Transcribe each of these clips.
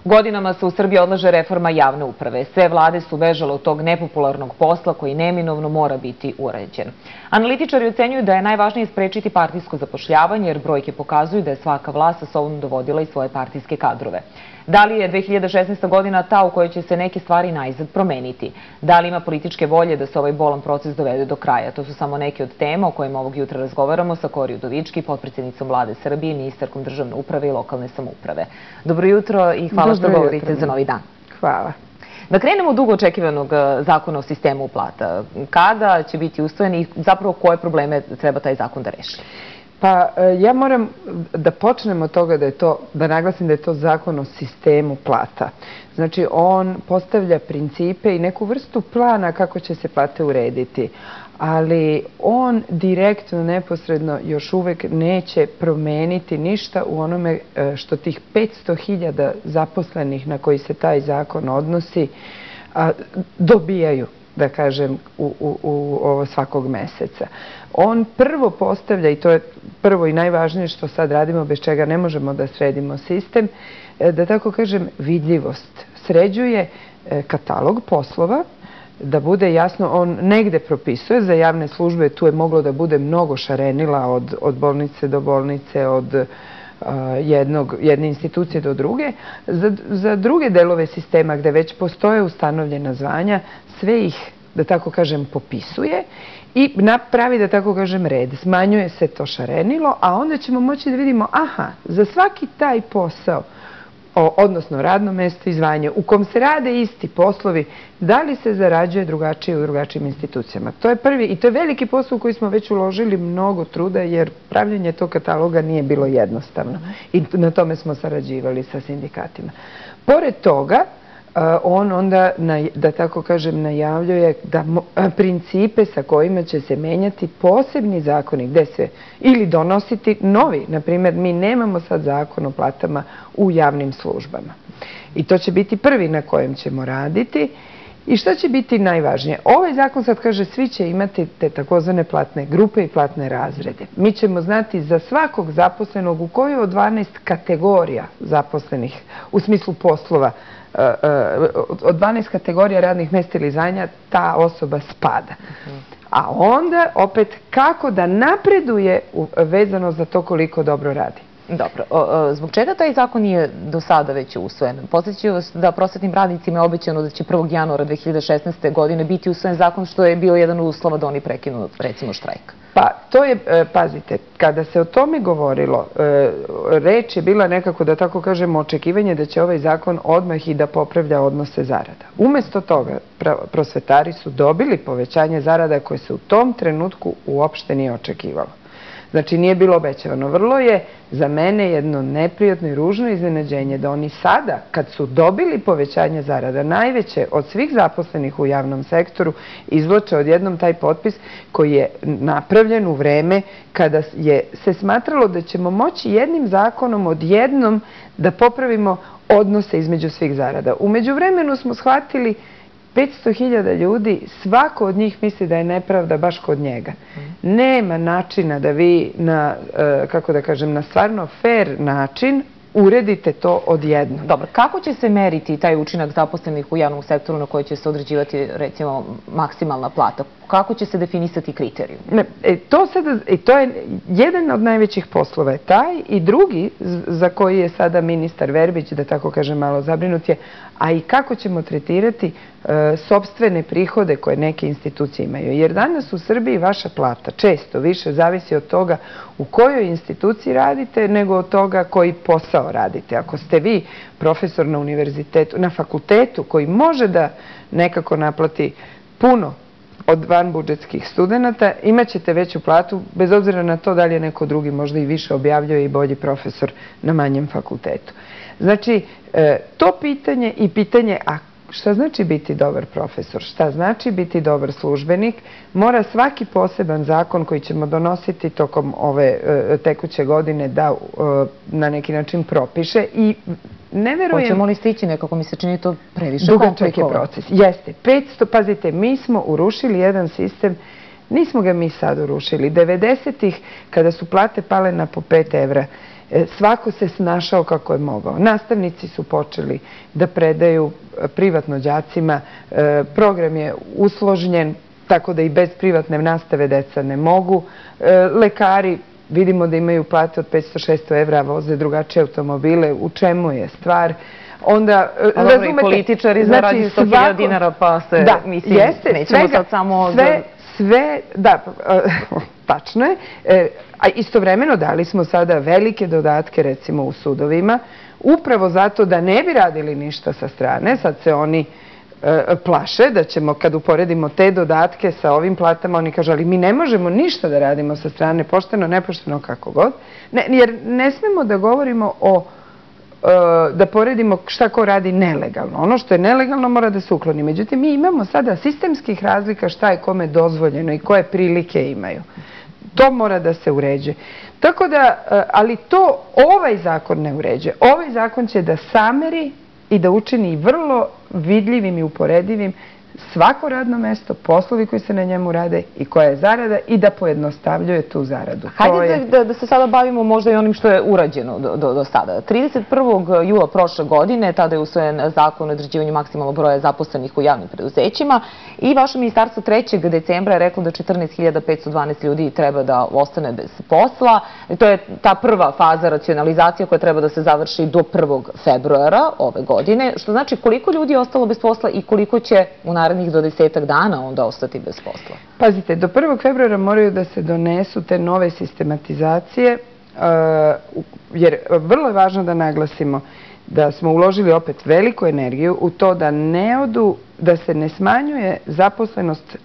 Godinama se u Srbiji odlaže reforma javne uprave. Sve vlade su bežale od tog nepopularnog posla koji neminovno mora biti uređen. Analitičari ocenjuju da je najvažnije sprečiti partijsko zapošljavanje, jer brojke pokazuju da je svaka vlast sa sobom dovodila i svoje partijske kadrove. Da li je 2016. godina ta u kojoj će se neke stvari najzad promeniti? Da li ima političke volje da se ovaj bolan proces dovede do kraja? To su samo neke od tema o kojima ovog jutra razgovaramo sa Kori Udovički, potpredsjednicom Vlade Srbije i ministarkom državne uprave i lokalne samouprave. Dobro jutro i hvala što govorite za Novi dan. Hvala. Da krenemo od dugo očekivanog zakona o sistemu plata. Kada će biti usvojen i zapravo koje probleme treba taj zakon da reši? Pa ja moram da počnem od toga da naglasim da je to zakon o sistemu plata. Znači on postavlja principe i neku vrstu plana kako će se plate urediti, ali on direktno, neposredno još uvek neće promeniti ništa u onome što tih 500.000 zaposlenih na koji se taj zakon odnosi dobijaju, da kažem, u svakog meseca. On prvo postavlja, i to je prvo i najvažnije što sad radimo, bez čega ne možemo da sredimo sistem, da tako kažem, vidljivost. Sređuje katalog poslova, da bude jasno, on negde propisuje za javne službe, tu je moglo da bude mnogo šarenila od bolnice do bolnice, od jedne institucije do druge. Za druge delove sistema gde već postoje ustanovljena zvanja, sve ih, da tako kažem, popisuje i napravi, da tako kažem, red. Smanjuje se to šarenilo, a onda ćemo moći da vidimo, aha, za svaki taj posao, odnosno radno mesto i zvanje, u kom se rade isti poslovi, da li se zarađuje drugačije u drugačijim institucijama. To je prvi i to je veliki posao u koji smo već uložili mnogo truda, jer pravljenje tog kataloga nije bilo jednostavno. I na tome smo sarađivali sa sindikatima. Pored toga, on onda, da tako kažem, najavljuje da principe sa kojima će se menjati posebni zakoni, gde se ili donositi novi. Naprimjer, mi nemamo sad zakon o platama u javnim službama. I to će biti prvi na kojem ćemo raditi. I šta će biti najvažnije? Ovaj zakon sad kaže svi će imati te takozvane platne grupe i platne razrede. Mi ćemo znati za svakog zaposlenog u kojoj od 12 kategorija zaposlenih u smislu poslova, od 12 kategorija radnih mesta ili zvanja ta osoba spada. A onda opet kako da napreduje vezano za to koliko dobro radi. Dobro. Zbog čega taj zakon nije do sada već usvojen? Podsjećaju vas da prosvetnim radnicima je obećano da će 1. januara 2016. godine biti usvojen zakon, što je bio jedan od uslova da oni prekinu, recimo, štrajk. Pa to je, pazite, kada se o tome govorilo, reč je bila nekako, da tako kažemo, očekivanje da će ovaj zakon odmah i da popravlja odnose zarada. Umesto toga, prosvetari su dobili povećanje zarada koje se u tom trenutku uopšte nije očekivalo. Znači, nije bilo obećavano. Vrlo je za mene jedno neprijatno i ružno iznenađenje da oni sada, kad su dobili povećanje zarada, najveće od svih zaposlenih u javnom sektoru, izvlače odjednom taj potpis koji je napravljen u vreme kada se smatralo da ćemo moći jednim zakonom odjednom da popravimo odnose između svih zarada. U međuvremenu smo shvatili 500.000 ljudi, svako od njih misli da je nepravda baš kod njega. Nema načina da vi na, kako da kažem, na stvarno fair način uredite to odjedno. Dobro, kako će se meriti taj učinak zaposlenih u javnom sektoru na koji će se određivati, recimo, maksimalna plata? Kako će se definisati kriterijum? To je jedan od najvećih poslova je taj i drugi za koji je sada ministar Verbić, da tako kažem, malo zabrinut je, a i kako ćemo tretirati sopstvene prihode koje neke institucije imaju. Jer danas u Srbiji vaša plata često više zavisi od toga u kojoj instituciji radite nego od toga koji posao radite. Ako ste vi profesor na univerzitetu, na fakultetu koji može da nekako naplati puno od vanbudžetskih studenta, imat ćete veću platu, bez obzira na to da li je neko drugi možda i više objavljuje i bolji profesor na manjem fakultetu. Znači, to pitanje i pitanje, a šta znači biti dobar profesor, šta znači biti dobar službenik, mora svaki poseban zakon koji ćemo donositi tokom ove tekuće godine da na neki način propiše i ne verujem... Hoćemo li stići nekako, mi se čini to previše komplikovan. Dugačak je proces. Jeste. 500, pazite, mi smo urušili jedan sistem, nismo ga mi sad urušili. 90-ih, kada su plate pale na po 5 evra, Svako se snašao kako je mogao. Nastavnici su počeli da predaju privatno đacima, program je usložnjen, tako da i bez privatne nastave deca ne mogu. Lekari, vidimo da imaju plate od 500-600 evra, voze drugačije automobile. U čemu je stvar? Onda, razumete, i političari zarađuju 100.000 dinara, pa se, mislim, nećemo sad samo... Sve, da, tačno je. A istovremeno dali smo sada velike dodatke, recimo u sudovima, upravo zato da ne bi radili ništa sa strane. Sad se oni plaše da ćemo, kad uporedimo te dodatke sa ovim platama, oni kažu, ali mi ne možemo ništa da radimo sa strane, pošteno, nepošteno, kako god. Jer ne smemo da govorimo da poredimo šta ko radi nelegalno. Ono što je nelegalno mora da se ukloni. Međutim, mi imamo sada sistemskih razlika šta je kome dozvoljeno i koje prilike imaju. To mora da se uređe. Tako da, ali to ovaj zakon ne uređe. Ovaj zakon će da sameri i da učini vrlo vidljivim i uporedivim svako radno mesto, poslovi koji se na njemu rade i koja je zarada i da pojednostavljuje tu zaradu. Hajde da se sada bavimo možda i onim što je urađeno do sada. 31. jula prošle godine, tada je usvojen zakon o određivanju maksimalnog broja zaposlenih u javnim preduzećima i vaše ministarstvo 3. decembra je reklo da 14.512 ljudi treba da ostane bez posla. To je ta prva faza racionalizacije koja treba da se završi do 1. februara ove godine, što znači koliko ljudi je ostalo bez posla i koliko će u narednih do 10 dana onda ostati bez posla. Pazite, do 1. februara moraju da se donesu te nove sistematizacije, jer vrlo je važno da naglasimo da smo uložili opet veliku energiju u to da se ne smanjuje zaposlenost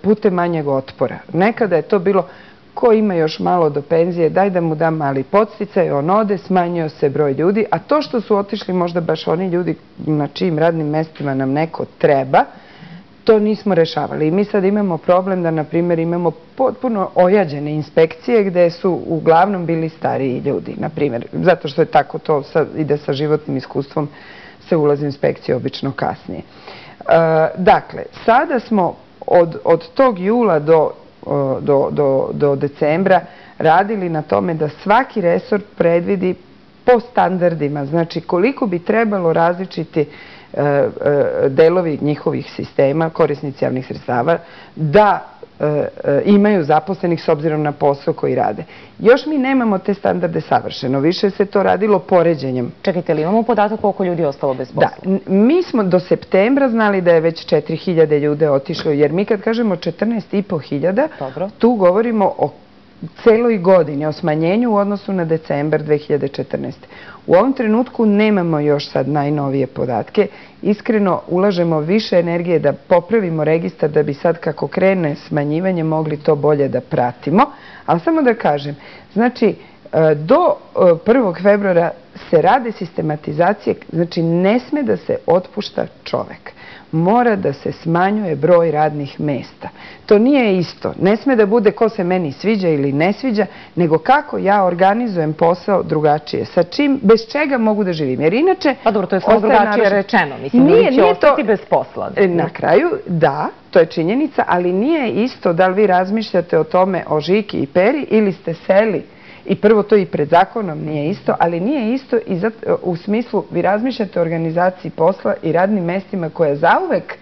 putem manjeg otpora. Nekada je to bilo ko ima još malo do penzije, daj da mu dam mali podsticaj, on ode, smanjio se broj ljudi, a to što su otišli možda baš oni ljudi na čijim radnim mestima nam neko treba, to nismo rešavali. I mi sad imamo problem da, na primjer, imamo potpuno ojađene inspekcije gde su uglavnom bili stariji ljudi, na primjer, zato što je tako to ide sa životnim iskustvom, se ulazi u inspekcije obično kasnije. Dakle, sada smo od tog jula do decembra radili na tome da svaki resor predvidi po standardima, znači koliko bi trebalo različiti delovi njihovih sistema, korisnici javnih sredstava, da imaju zaposlenih s obzirom na posao koji rade. Još mi nemamo te standarde savršeno, više se to radilo poređenjem. Čekajte, li imamo podatak koliko ljudi je ostalo bez posla? Da, mi smo do septembra znali da je već 4.000 ljude otišlo, jer mi kad kažemo 14.500, tu govorimo o celoj godini, o smanjenju u odnosu na decembar 2014. U ovom trenutku nemamo još sad najnovije podatke. Iskreno ulažemo više energije da popravimo registar da bi sad kako krene smanjivanje mogli to bolje da pratimo. Ali samo da kažem, znači do 1. februara se rade sistematizacije, znači ne sme da se otpušta čovek. Mora da se smanjuje broj radnih mesta. To nije isto. Ne sme da bude ko se meni sviđa ili ne sviđa, nego kako ja organizujem posao drugačije. Sa čim, bez čega mogu da živim. Jer inače... Pa dobro, to je samo drugačije rečeno. Mislim, ljudi će ostati bez posla. Na kraju, da, to je činjenica, ali nije isto da li vi razmišljate o tome, o Žiki i Peri, ili ste seli. I prvo, to i pred zakonom nije isto, ali nije isto i u smislu vi razmišljate o organizaciji posla i radnim mestima koje zauvek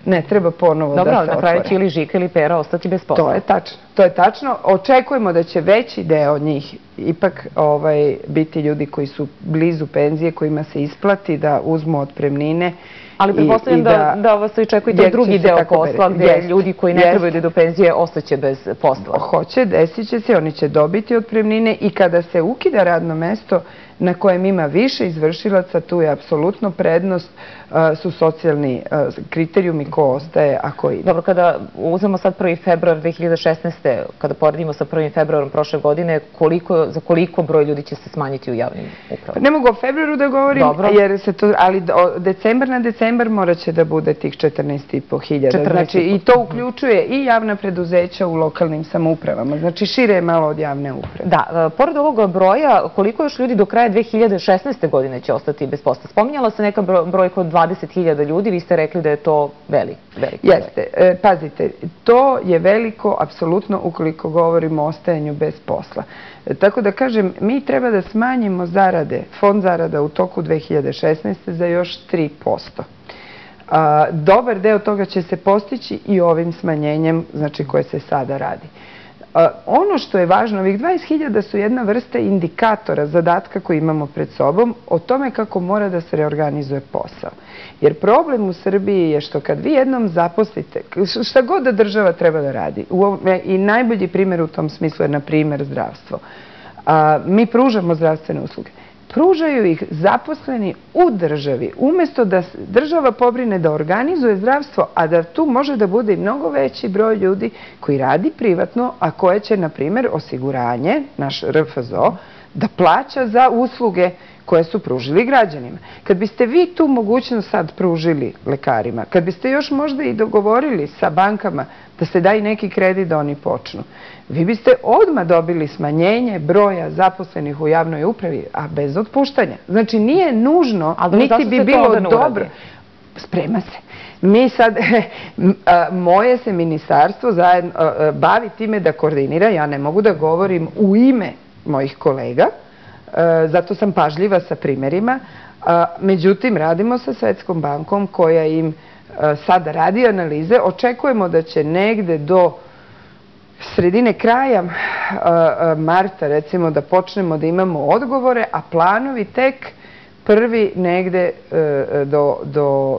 ne treba ponovo da se otvore. Dobro, na kraju će ili Žika ili Pera ostati bez posla. To je tačno. To je tačno. Očekujemo da će veći deo njih ipak biti ljudi koji su blizu penzije, kojima se isplati da uzmu otpremnine. Ali pretpostavljam da vas očekujete drugi deo posla gdje ljudi koji ne trebaju da idu do penzije ostaće bez posla. Hoće, desit će se, oni će dobiti otpremnine i kada se ukida radno mesto na kojem ima više izvršilaca, tu je apsolutno prednost, su socijalni kriterijumi ko ostaje, a ko ide. Dobro, kada uzmemo sad 1. februar 2016. kada poredimo sa 1. februarom prošle godine, za koliko broj ljudi će se smanjiti u javnim upravama? Ne mogu o februaru da govorim, ali decembar na decembar morat će da bude tih 14.500. Znači, i to uključuje i javna preduzeća u lokalnim samoupravama. Znači, šire je malo od javne uprave. Da, pored ovog broja, koliko još ljudi do kraja kraja 2016. godine će ostati bez posla. Spominjala se neka brojka od 20.000 ljudi, vi ste rekli da je to veliko. Jeste, pazite, to je veliko, apsolutno, ukoliko govorimo o ostajanju bez posla. Tako da kažem, mi treba da smanjimo zarade, fond zarada u toku 2016. za još 3%. Dobar deo toga će se postići i ovim smanjenjem, znači, koje se sada radi. Ono što je važno, ovih 20.000 su jedna vrsta indikatora, zadatka koji imamo pred sobom o tome kako mora da se reorganizuje posao. Jer problem u Srbiji je što kad vi jednom zaposlite, šta god da država treba da radi, i najbolji primjer u tom smislu je, na primjer, zdravstvo. Mi pružamo zdravstvene usluge. Pružaju ih zaposleni u državi. Umjesto da država pobrine da organizuje zdravstvo, a da tu može da bude i mnogo veći broj ljudi koji radi privatno, a koje će, na primjer, osiguranje, naš RFZO, da plaća za usluge koje su pružili građanima. Kad biste vi tu mogućnost sad pružili lekarima, kad biste još možda i dogovorili sa bankama da se da i neki kredit da oni počnu, vi biste odmah dobili smanjenje broja zaposlenih u javnoj upravi, a bez otpuštanja. Znači, nije nužno, niti bi bilo dobro. Sprema se. Mi sad, moje se ministarstvo bavi time da koordinira, ja ne mogu da govorim u ime mojih kolega, zato sam pažljiva sa primjerima. Međutim, radimo sa Svetskom bankom koja im sada radi analize. Očekujemo da će negde do sredine kraja marta, recimo, da počnemo da imamo odgovore, a planovi tek prvi negde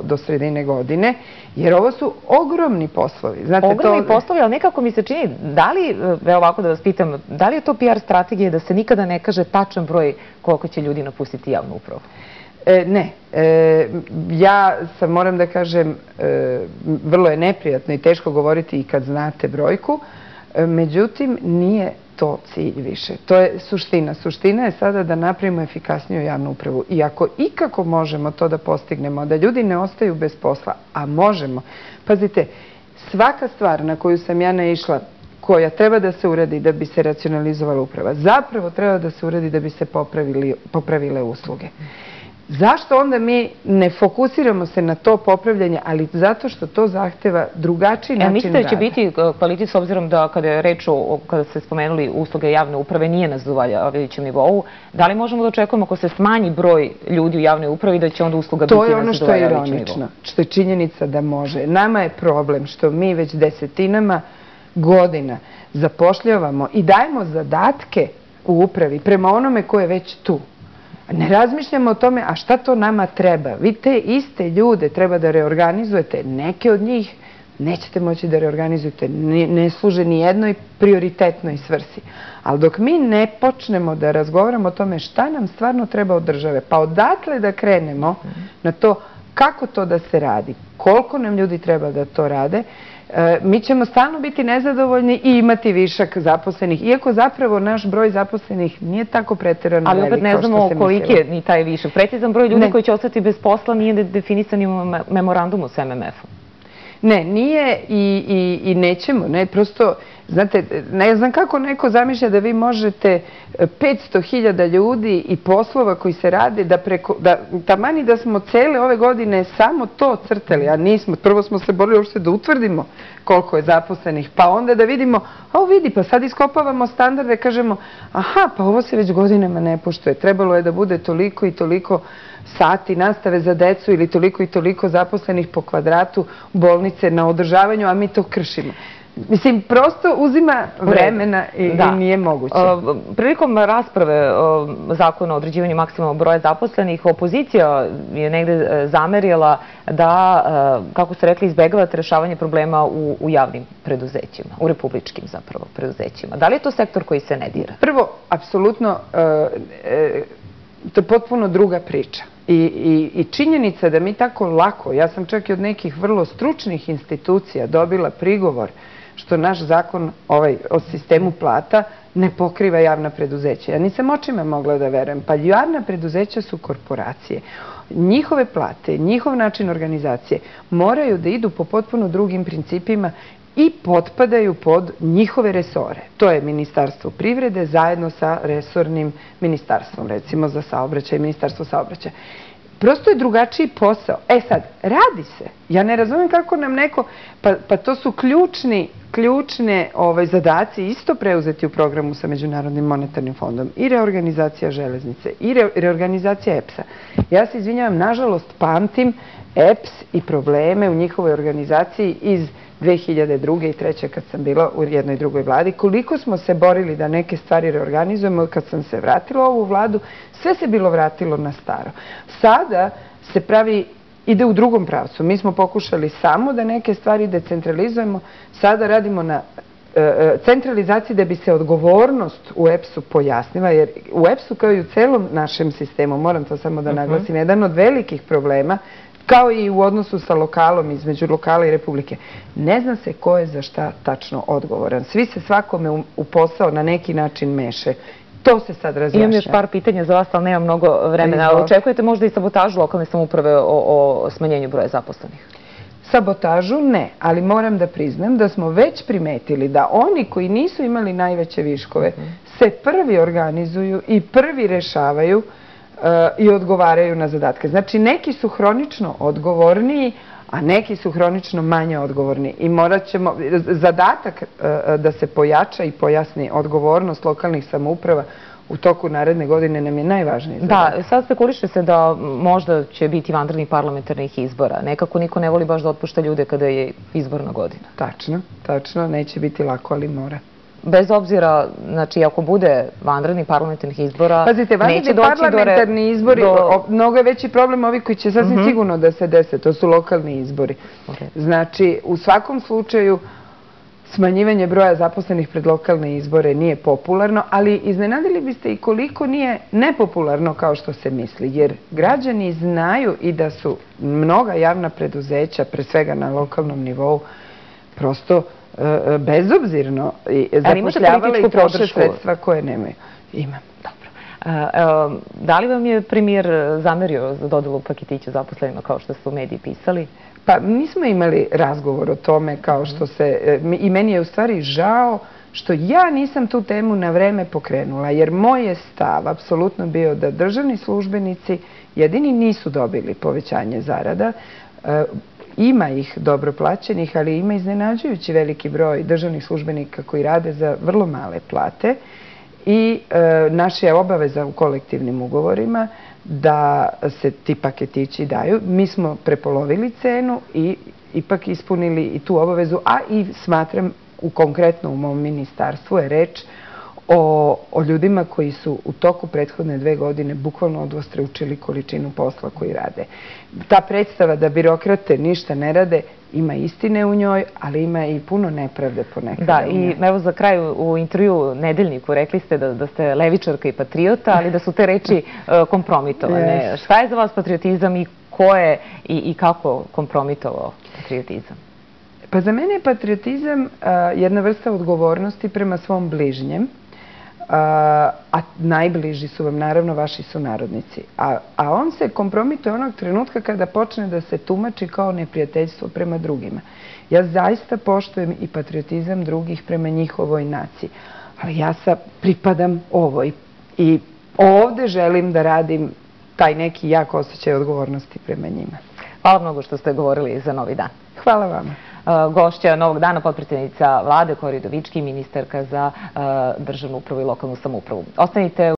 do sredine godine, jer ovo su ogromni poslovi. Ogromni poslovi, ali nekako mi se čini, da li, evo ovako da vas pitam, da li je to PR strategija da se nikada ne kaže tačan broj koliko će ljudi napustiti javnu upravu? Ne. Ja sam, moram da kažem, vrlo je neprijatno i teško govoriti i kad znate brojku, međutim, nije to cilj više. To je suština. Suština je sada da napravimo efikasniju javnu upravu. I ako ikako možemo to da postignemo, da ljudi ne ostaju bez posla, a možemo. Pazite, svaka stvar na koju sam ja naišla, koja treba da se uradi da bi se racionalizovala uprava, zapravo treba da se uradi da bi se popravile usluge. Zašto onda mi ne fokusiramo se na to popravljanje, ali zato što to zahteva drugačiji način rada? Mislite da će biti kvalitet, s obzirom da kada je reč o, kada ste spomenuli usluge javne uprave, nije na zadovoljavajućem nivou, da li možemo da očekujemo ako se smanji broj ljudi u javnoj upravi da će onda usluga biti na zadovoljavajućem nivou? To je ono što je ironično, što je činjenica da može. Nama je problem što mi već desetinama godina zapošljavamo i dajemo zadatke u upravi prema onome ko je već tu. Ne razmišljamo o tome, a šta to nama treba? Vi te iste ljude treba da reorganizujete. Neke od njih nećete moći da reorganizujete. Ne služe ni jednoj prioritetnoj svrsi. Ali dok mi ne počnemo da razgovaramo o tome šta nam stvarno treba od države, pa odatle da krenemo na to kako to da se radi, koliko nam ljudi treba da to rade, mi ćemo stalno biti nezadovoljni i imati višak zaposlenih. Iako zapravo naš broj zaposlenih nije tako preterano velik. Ali opet ne znamo koliki je ni taj višak. Precizan broj ljudi koji će ostati bez posla nije definisan i u memorandumu s MMF-om. Ne, nije i nećemo. Prosto, znate, ne znam kako neko zamišlja da vi možete 500.000 ljudi i poslova koji se rade, tamani da smo cele ove godine samo to crtali, a nismo. Prvo smo se borili uopšte da utvrdimo koliko je zaposlenih, pa onda da vidimo, vidi, pa sad iskopavamo standarde, kažemo, aha, pa ovo se već godinama ne poštuje. Trebalo je da bude toliko i toliko sati nastave za decu ili toliko i toliko zaposlenih po kvadratu bolnice na održavanju, a mi to kršimo. Mislim, prosto uzima vremena i nije moguće. Prilikom rasprave zakona o određivanju maksimalnog broja zaposlenih, opozicija je negde zamerila da, kako ste rekli, izbegavate rešavanje problema u javnim preduzećima, u republičkim zapravo preduzećima. Da li je to sektor koji se ne dira? Prvo, apsolutno, to je potpuno druga priča. I činjenica da mi tako lako, ja sam čak i od nekih vrlo stručnih institucija dobila prigovor što naš zakon o sistemu plata ne pokriva javna preduzeća. Ja nisam očima mogla da verujem. Pa javna preduzeća su korporacije. Njihove plate, njihov način organizacije moraju da idu po potpuno drugim principima i potpadaju pod njihove resore. To je Ministarstvo privrede zajedno sa resornim ministarstvom, recimo za saobraćaj, Ministarstvo saobraćaja. Prosto je drugačiji posao. Sad, radi se. Ja ne razumijem kako nam neko, pa to su ključne zadaci isto preuzeti u programu sa Međunarodnim monetarnim fondom. I reorganizacija železnice, i reorganizacija EPS-a. Ja se izvinjavam, nažalost pamtim EPS i probleme u njihovoj organizaciji iz 2002. i 2003. kad sam bila u jednoj drugoj vladi. Koliko smo se borili da neke stvari reorganizujemo, kad sam se vratila u ovu vladu, sve se bilo vratilo na staro. Sada se ide u drugom pravcu. Mi smo pokušali samo da neke stvari decentralizujemo, sada radimo na centralizaciji da bi se odgovornost u EPS-u pojasnila, jer u EPS-u kao i u celom našem sistemu, moram to samo da naglasim, jedan od velikih problema, kao i u odnosu sa lokalom, između lokala i Republike. Ne zna se ko je za šta tačno odgovoran. Svi se svakome u posao na neki način meše. To se sad razjašnja. Imam još par pitanja za vas, ali nema mnogo vremena. Očekujete možda i sabotažu lokalne samouprave o smanjenju broja zaposlenih? Sabotažu ne, ali moram da priznam da smo već primetili da oni koji nisu imali najveće viškove se prvi organizuju i prvi rešavaju i odgovaraju na zadatke. Znači, neki su hronično odgovorniji, a neki su hronično manje odgovorni. I morat ćemo, zadatak da se pojača i pojasni odgovornost lokalnih samouprava u toku naredne godine nam je najvažniji zadatak. Da, sad spekuliše se da možda će biti vanrednih parlamentarnih izbora. Nekako niko ne voli baš da otpušta ljude kada je izborna godina. Tačno, neće biti lako, ali mora. Bez obzira, znači, ako bude vanrednih parlamentarnih izbora, pazite, vanredni parlamentarni izbori, mnogo je veći problem ovi koji će sasvim sigurno da se dese, to su lokalni izbori. Znači, u svakom slučaju, smanjivanje broja zaposlenih pred lokalne izbore nije popularno, ali iznenadili biste i koliko nije nepopularno kao što se misli, jer građani znaju i da su mnoga javna preduzeća, pre svega na lokalnom nivou, prosto bezobzirno zapošljavale i troše sredstva koje nemaju. Imam. Dobro. Da li vam je premijer zamerio za dodelu paketića zaposlenima kao što su mediji pisali? Pa nismo imali razgovor o tome kao što se... I meni je u stvari žao što ja nisam tu temu na vreme pokrenula, jer moj je stav apsolutno bio da državni službenici jedini nisu dobili povećanje zarada. Ima ih dobro plaćenih, ali ima iznenađujući veliki broj državnih službenika koji rade za vrlo male plate i naša je obaveza u kolektivnim ugovorima da se ti paketići daju. Mi smo prepolovili cenu i ipak ispunili i tu obavezu, a i smatram konkretno u mom ministarstvu je reč o ljudima koji su u toku prethodne 2 godine bukvalno udvostručili količinu posla koji rade. Ta predstava da birokrate ništa ne rade, ima istine u njoj, ali ima i puno nepravde ponekada. Da, i evo za kraj u intervju Nedeljniku rekli ste da ste levičarka i patriota, ali da su te reči kompromitovane. Šta je za vas patriotizam i ko je i kako kompromitovao patriotizam? Pa za mene je patriotizam jedna vrsta odgovornosti prema svom bližnjem, a najbliži su vam naravno vaši sunarodnici. A on se kompromituje onog trenutka kada počne da se tumači kao neprijateljstvo prema drugima. Ja zaista poštujem i patriotizam drugih prema njihovoj naciji, ali ja pripadam ovoj i ovde želim da radim taj neki jak osjećaj odgovornosti prema njima. Hvala mnogo što ste govorili za Novi dan. Hvala vama. Gošća Novog dana, potpredsjednica vlade Kori Udovički, ministarka za državnu upravu i lokalnu samoupravu. Ostanite